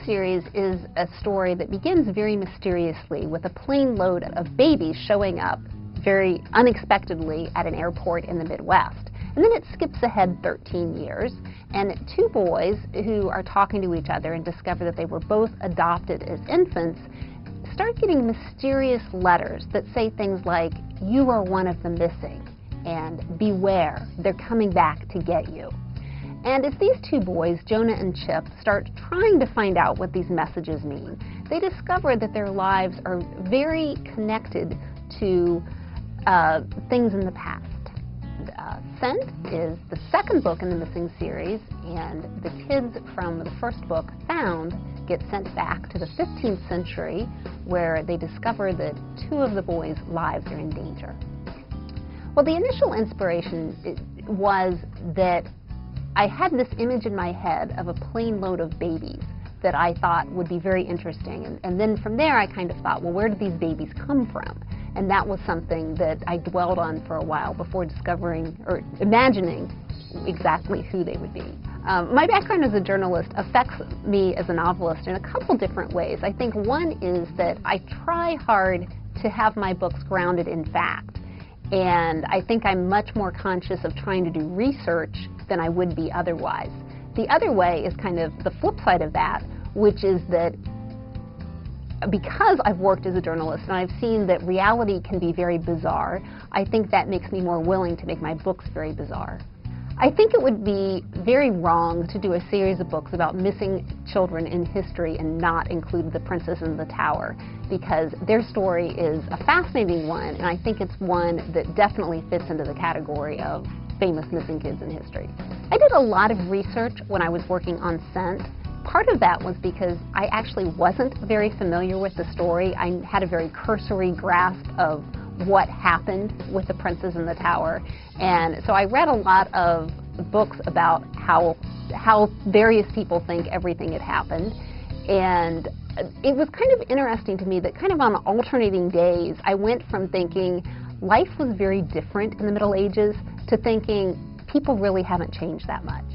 series is a story that begins very mysteriously with a plane load of babies showing up very unexpectedly at an airport in the Midwest. And then it skips ahead 13 years, and two boys who are talking to each other and discover that they were both adopted as infants start getting mysterious letters that say things like, "You are one of the missing," and "Beware, they're coming back to get you." And as these two boys, Jonah and Chip, start trying to find out what these messages mean, they discover that their lives are very connected to things in the past. Scent is the second book in the Missing series, and the kids from the first book, Found, get sent back to the 15th century, where they discover that two of the boys' lives are in danger. Well, the initial inspiration was that I had this image in my head of a plane load of babies that I thought would be very interesting. And then from there, I kind of thought, well, where did these babies come from? And that was something that I dwelled on for a while before discovering or imagining exactly who they would be. My background as a journalist affects me as a novelist in a couple different ways. I think one is that I try hard to have my books grounded in fact. And I think I'm much more conscious of trying to do research than I would be otherwise. The other way is kind of the flip side of that, which is that because I've worked as a journalist and I've seen that reality can be very bizarre, I think that makes me more willing to make my books very bizarre. I think it would be very wrong to do a series of books about missing children in history and not include the Princess in the Tower, because their story is a fascinating one, and I think it's one that definitely fits into the category of famous missing kids in history. I did a lot of research when I was working on Scent. Part of that was because I actually wasn't very familiar with the story. I had a very cursory grasp of what happened with the Princess in the Tower, and so I read a lot of books about how various people think everything had happened, and it was kind of interesting to me that kind of on alternating days I went from thinking life was very different in the Middle Ages to thinking people really haven't changed that much.